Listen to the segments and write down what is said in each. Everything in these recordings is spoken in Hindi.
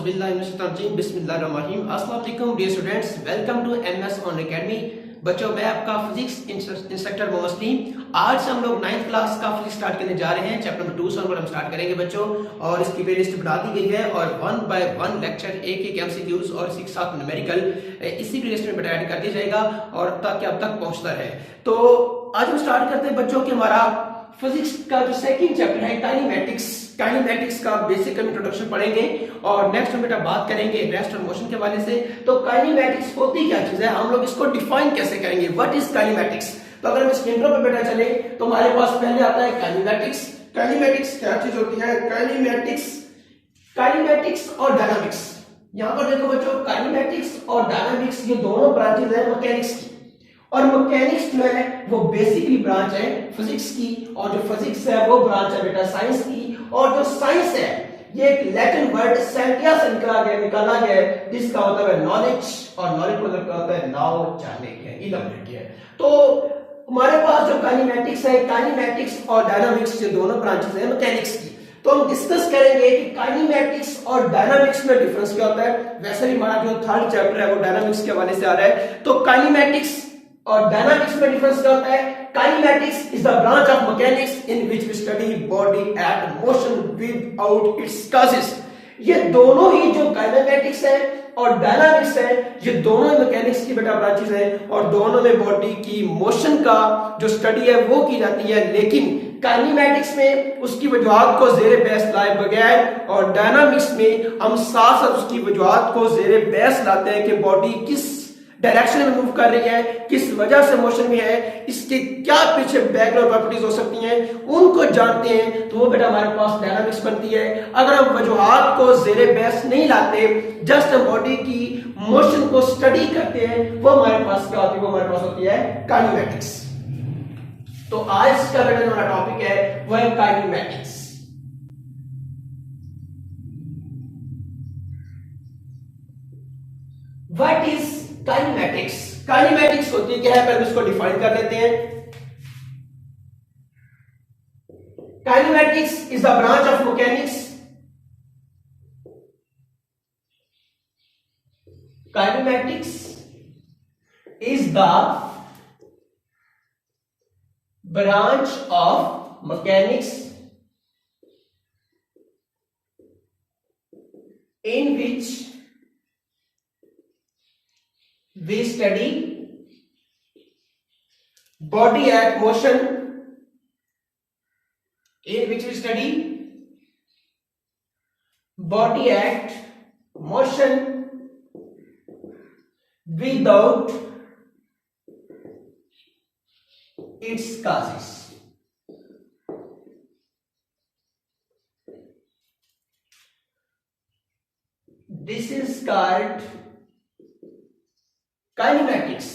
बिस्मिल्लाहिर्रहमानिर्रहीम। अस्सलाम वालेकुम dear students, welcome to MS on academy. बच्चों, मैं आपका फिजिक्स इंस्ट्रक्टर मोहम्मद सलीम। आज हम लोग 9th क्लास का फिजिक्स स्टार्ट करने जा रहे हैं। चैप्टर नंबर 2 से हम स्टार्ट करेंगे बच्चों, और इसकी प्लेलिस्ट बना दी गई है और 1 बाय 1 लेक्चर, एक एमसीक्यूज और इसी के साथ न्यूमेरिकल इसी प्लेलिस्ट में ऐड कर दिया जाएगा और ताकि अब तक पहुंचता रहे। तो आज हम स्टार्ट करते हैं बच्चों कि हमारा फिजिक्स का जो सेकंड चैप्टर है काइनेमैटिक्स का बेसिक इंट्रोडक्शन पढ़ेंगे और नेक्स्ट में बेटा बात करेंगे रेस्ट और मोशन के हवाले से। तो काइनेमैटिक्स होती क्या चीज है, हम लोग इसको डिफाइन कैसे करेंगे, व्हाट इज काइनेमैटिक्स। तो अगर हम इस इंट्रो पे बेटा चले तो हमारे पास पहले आता है काइनेमैटिक्स। काइनेमैटिक्स क्या चीज होती है? काइनेमैटिक्स और डायनामिक्स। यहां पर देखो बच्चों, काइनेमैटिक्स और डायनामिक्स ये दोनों ब्रांचेस है मैकेनिक्स की, और मैकेनिक्स जो है वो बेसिकली ब्रांच है फिजिक्स की, और जो फिजिक्स है वो ब्रांच है बेटा साइंस की। और जो साइंस है ये एक लैटिन वर्ड सेंटिया से निकाला गया है, जिसका मतलब है नॉलेज, और नॉलेज मतलब क्या होता है? नाउ, जानने के, इल्म है। तो हमारे पास जो काइनेमैटिक्स है, काइनेमैटिक्स और डायनामिक्स ये दोनों ब्रांचेस हैं मैकेनिक्स की। तो हम डिस्कस करेंगे कि काइनेमैटिक्स और डायनामिक्स में डिफरेंस क्या होता है। वैसे भी हमारा जो थर्ड चैप्टर है वो डायनामिक्स के हवाले से आ रहा है। तो काइनेमैटिक्स और डायनामिक्स में डिफरेंस क्या होता है? Kinematics is the branch of mechanics in which we study body at motion without its causes. ये दोनों ही जो काइनेमैटिक्स है और डायनामिक्स है, ये दोनों मैकेनिक्स की बेटा ब्रांचेस हैं, और दोनों में बॉडी की मोशन का जो स्टडी है वो की जाती है। लेकिन काइनेमैटिक्स में उसकी वजूहात को जेर बहस लाए बगैर, और डायनामिक्स में हम साथ साथ उसकी वजूहात को जेर बहस लाते हैं कि बॉडी किस डायरेक्शन में मूव कर रही है, किस वजह से मोशन में है, इसके क्या पीछे बैकग्राउंड प्रॉपर्टीज हो सकती हैं, उनको जानते हैं। तो वो बेटा हमारे पास डायनामिक्स बनती है। अगर हम वजूहात को जेरे बहस नहीं लाते, जस्ट बॉडी की मोशन को स्टडी करते हैं, वो हमारे पास क्या होती है? वो हमारे पास होती है काइनेमैटिक्स। तो आज का बेटा हमारा टॉपिक है वो है kinematics. What is kinematics? Kinematics होती क्या है, पहले इसको डिफाइन कर लेते हैं। Kinematics is the branch of mechanics. Kinematics is the branch of mechanics in which we study body at motion, in which we study body at motion without its causes. This is called kinematics.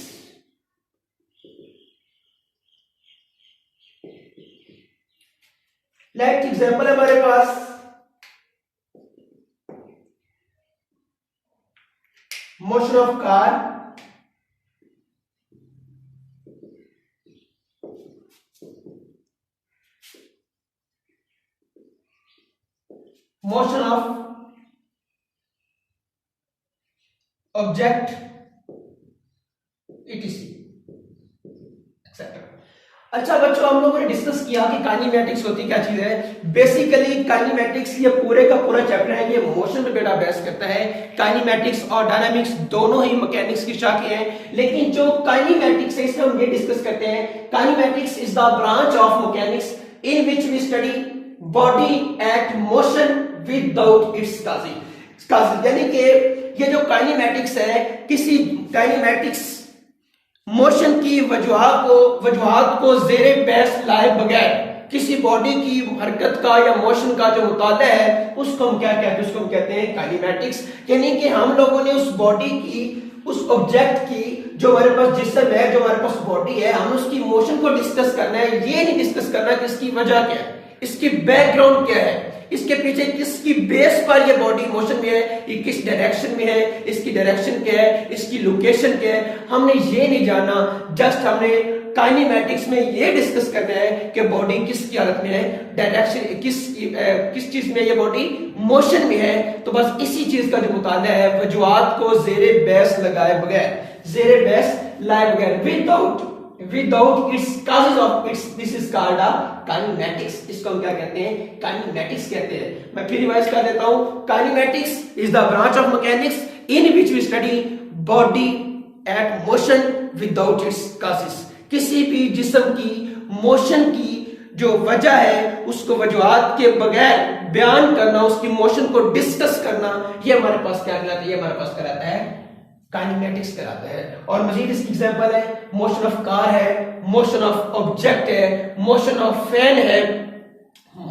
Like example है हमारे पास motion of car, motion of object etc. अच्छा बच्चों, हम लोगों ने डिस्कस किया कि काइनेमैटिक्स होती क्या चीज है। बेसिकली काइनेमैटिक्स ये पूरे का पूरा चैप्टर है, ये मोशन पे बेटा बेस करता है। काइनेमैटिक्स और डायनामिक्स दोनों ही मैकेनिक्स की शाखें हैं, लेकिन जो काइनेमैटिक्स है इसमें हम ये डिस्कस करते हैं, kinematics is the branch of mechanics in which we study body at motion without its causes. यानी कि ये जो काइनेमैटिक्स है, किसी काइनेमैटिक्स मोशन की वजूहात को जेरे बहस लाए बगैर किसी बॉडी की हरकत का या मोशन का जो मुताला है, उसको हम क्या कहते हैं? उसको हम कहते हैं काइनेमैटिक्स। यानी कि हम लोगों ने उस बॉडी की, उस ऑब्जेक्ट की, जो हमारे पास जिस्म है, जो हमारे पास बॉडी है, हम उसकी मोशन को डिस्कस करना है। ये नहीं डिस्कस करना कि इसकी वजह क्या है, इसकी बैकग्राउंड क्या है, इसके पीछे किसकी बेस पर ये बॉडी मोशन में है, ये किस डायरेक्शन में है, इसकी डायरेक्शन क्या है, इसकी लोकेशन क्या है, हमने ये नहीं जाना। जस्ट हमने काइनेमैटिक्स में ये डिस्कस करना है कि बॉडी किस हालत में है, डायरेक्शन किस चीज में ये बॉडी मोशन में है, तो बस इसी चीज का जो मुताला है वजुआत को जेरे बहस लगाए बगैर, जेरे बहस लाए बगैर, without its causes of its, this is called a kinematics. इसको हम क्या कहते हैं? काइनेमैटिक्स कहते हैं। मैं फिर रिवाइज कर देता हूं। Kinematics is the branch of mechanics in which we study body at motion without its causes. किसी भी जिस्म की मोशन की जो वजह है उसको वजूहात के बगैर बयान करना, उसकी मोशन को डिस्कस करना, ये हमारे पास क्या कहलाता है? ये हमारे पास कहलाता है काइनेमैटिक्स कहलाता है। और मजीद इसकी एग्जांपल है, मोशन ऑफ कार है, मोशन ऑफ ऑब्जेक्ट है, मोशन ऑफ फैन है,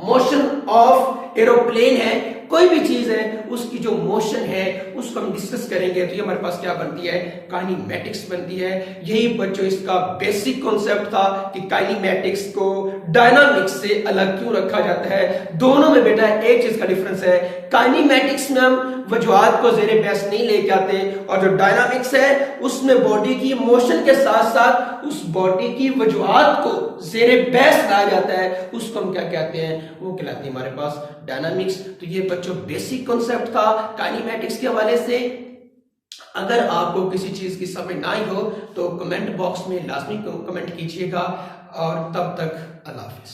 मोशन ऑफ एरोप्लेन है, कोई भी चीज है उसकी जो मोशन है उसको हम डिस्कस करेंगे तो ये हमारे पास क्या बनती है? काइनेमैटिक्स बनती है। यही बच्चों इसका बेसिक कॉन्सेप्ट था कि काइनेमैटिक्स को डायनामिक्स से अलग क्यों रखा जाता है। दोनों में बेटा एक चीज का डिफरेंस है, काइनेमैटिक्स में हम वजूहात को जेरे बहस नहीं लेके आते, और जो डायनामिक्स है उसमें बॉडी की मोशन के साथ साथ उस बॉडी की वजूहात को जेरे बहस लाया जाता है, उसको हम क्या कहते हैं? वो कहलाती है हमारे पास डायनामिक्स। तो ये बच्चों बेसिक कॉन्सेप्ट था काइनेमैटिक्स के हवाले से। अगर आपको किसी चीज की समझ ना आई हो तो कमेंट बॉक्स में लाजमी कमेंट कीजिएगा, और तब तक अल्लाह हाफिज।